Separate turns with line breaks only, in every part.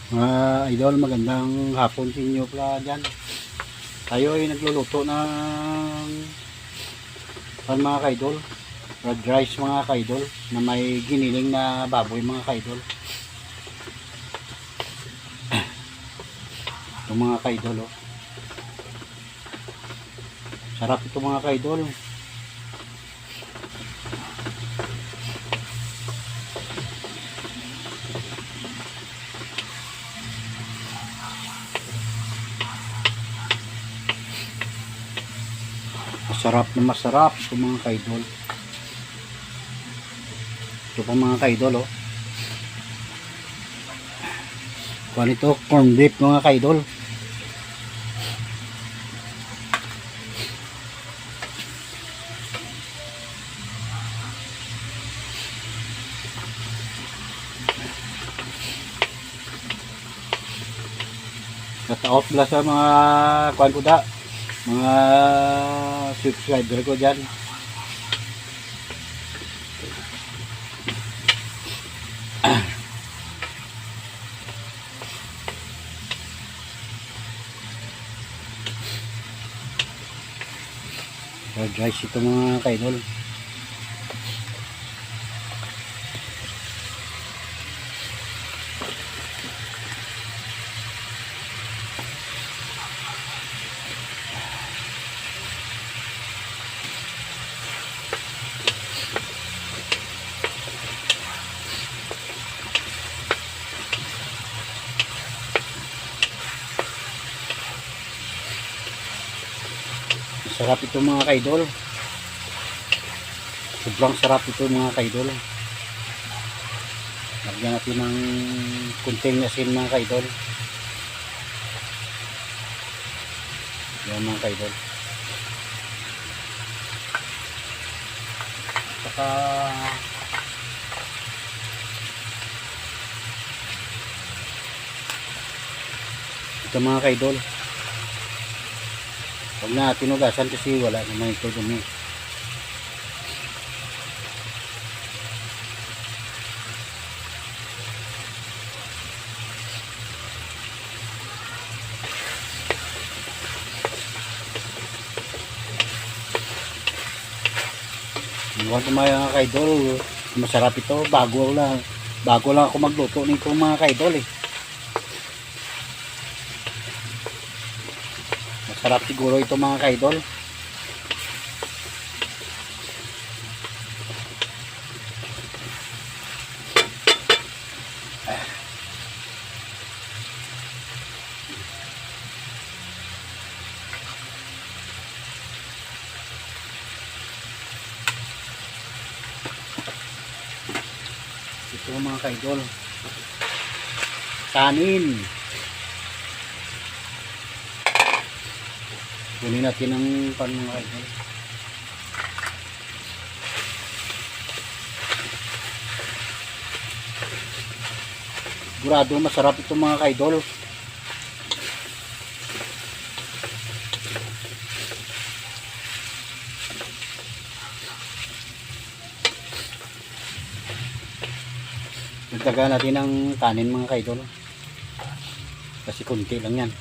Mga idol, magandang hapon sa inyo pala dyan. Tayo ay nagluluto ng mga kaidol, fried rice mga kaidol, na may giniling na baboy mga kaidol. Ito mga kaidol, oh. Sarap ito mga kaidol. Masarap na masarap ito mga kaidol. Ito pa mga kaidol, oh. Kuha nito, corn beef mga kaidol. Shout pala sa mga kuhan ko da, mga subscriber ko dyan. Fried rice ito mga kaidol. Sarap ito mga kaidol. Sobrang sarap ito mga kaidol. Lagyan natin ng kunting asin mga kaidol. Yan mga kaidol. Saka ito mga kaidol, huwag na tinugasan kasi wala naman ito dumi. Huwag mga kaidol, masarap ito. Bago lang ako magluto nito mga kaidol eh. Masarap siguro ito mga kaidol. Ito mga kaidol, kanin. Kunin natin ang pan mga kaidol. Sigurado masarap ito mga kaidol. Dagdagan natin ng kanin mga kaidol, kasi kunti lang yan.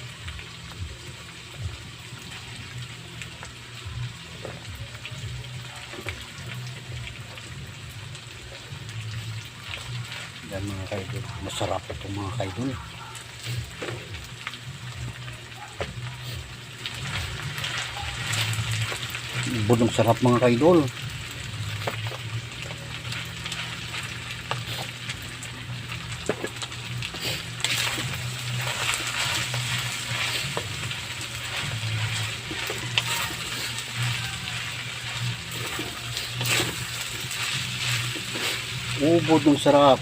Yan mga kaidol, masarap ito mga kaidol. Budong sarap mga kaidol. Ubod ng sarap.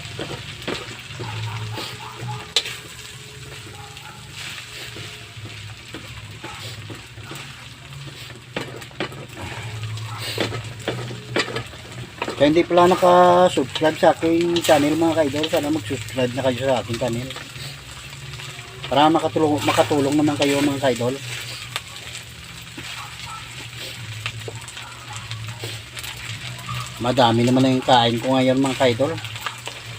Kaya hindi pala naka-subscribe sa aking channel mga kaidol, sana mag-subscribe na kayo sa aking channel para makatulong naman kayo mga kaidol. Madami naman na yung kain ko ngayon mga kaidol.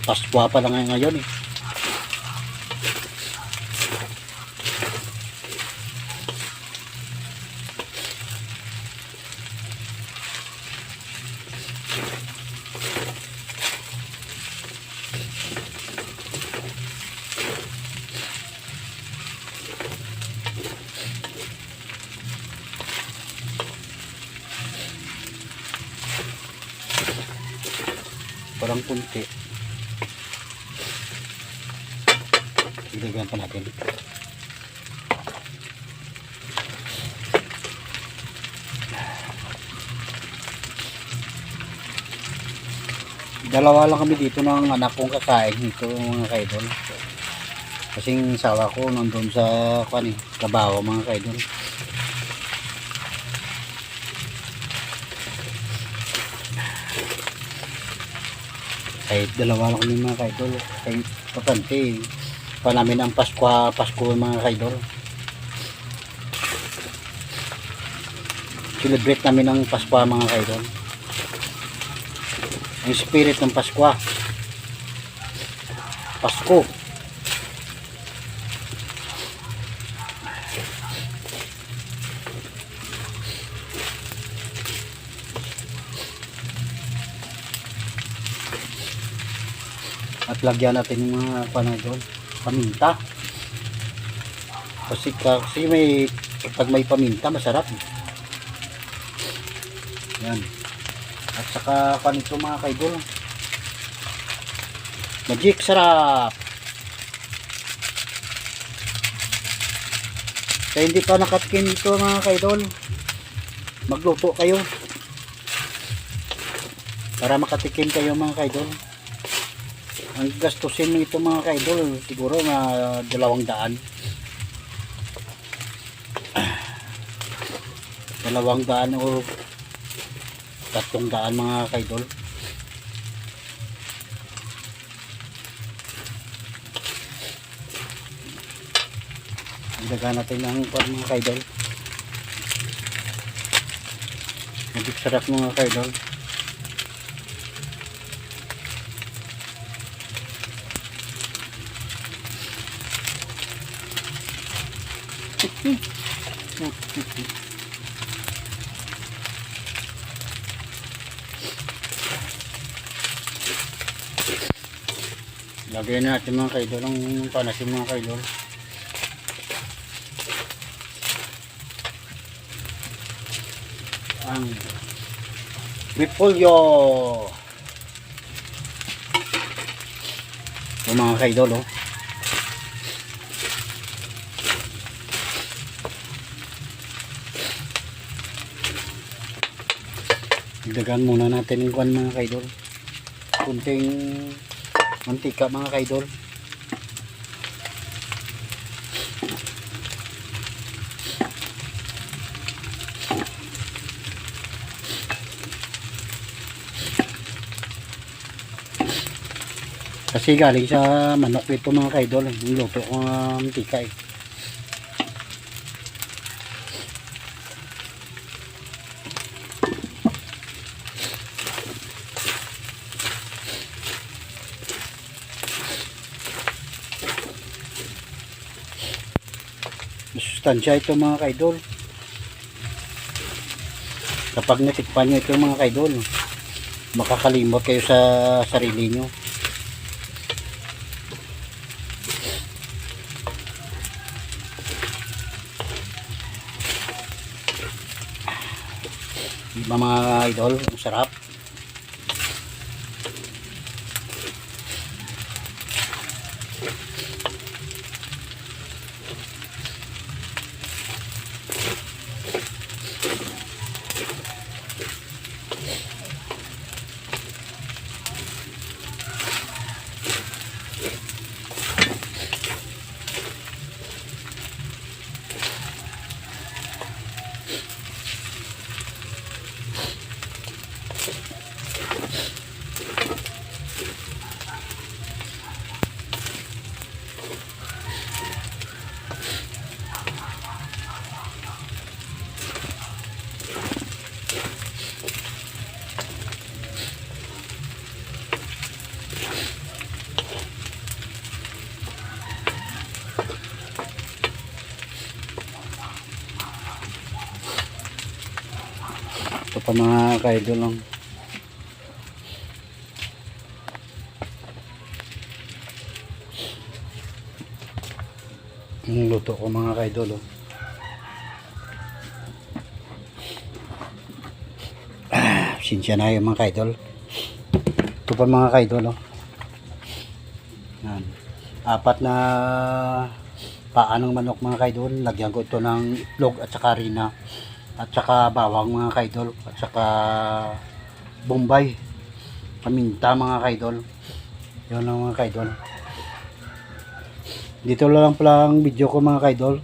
Paskwa pa lang ngayon eh. Sobrang kunti. Ilagyan pa natin. Dalawa lang kami dito ng anak kong kakain dito mga kaidol. Kasing sawa ko nandun sa trabaho mga kaidol. Kahit dalawa lang kami mga kaidol. Kahit patante pa namin ang Pasko mga kaidol. Celebrate namin ang Pasko mga kaidol. Ang spirit ng Pasko. Pasko. At lagyan natin yung mga panadol, paminta. Kasi pag may paminta masarap. Yan. At saka panito mga kaidol. Magic sarap. Kaya hindi pa nakatikim ito mga kaidol, magluto kayo para makatikim kayo mga kaidol. Ang gastusin nito mga kaidol siguro na 200. 200 o 300 mga kaidol. Ilagay natin ng mga kaidol. Magic sarap mga kaidol. Lagyan natin mga kaidol ang panasin mga kaidol. Ang repolyo. Yung mga kaidol oh. Dagan muna natin yung kwan mga kaidol. Kunting mantika mga kaidol. Kasi galing sa manok ito mga kaidol. Yung luto ko ng mantika eh. Sustansya ito mga kaidol. Kapag natikpan nyo ito mga kaidol, makakalimot kayo sa sarili nyo. Diba mga idol, ang sarap. Ito pa mga kaidol lang. Ang luto ko mga kaidol. Sinsya na yung mga kaidol. Ito pa mga kaidol, oh. Yan. 4 na paa ng manok mga kaidol. Lagyan ko ito ng itlog at saka harina. At saka bawang mga kaidol. At saka bombay. Paminta mga kaidol. Yun lang mga kaidol. Dito lang pala ang video ko mga kaidol.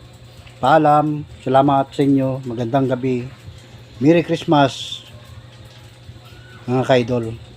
Paalam. Salamat sa inyo. Magandang gabi. Merry Christmas mga kaidol.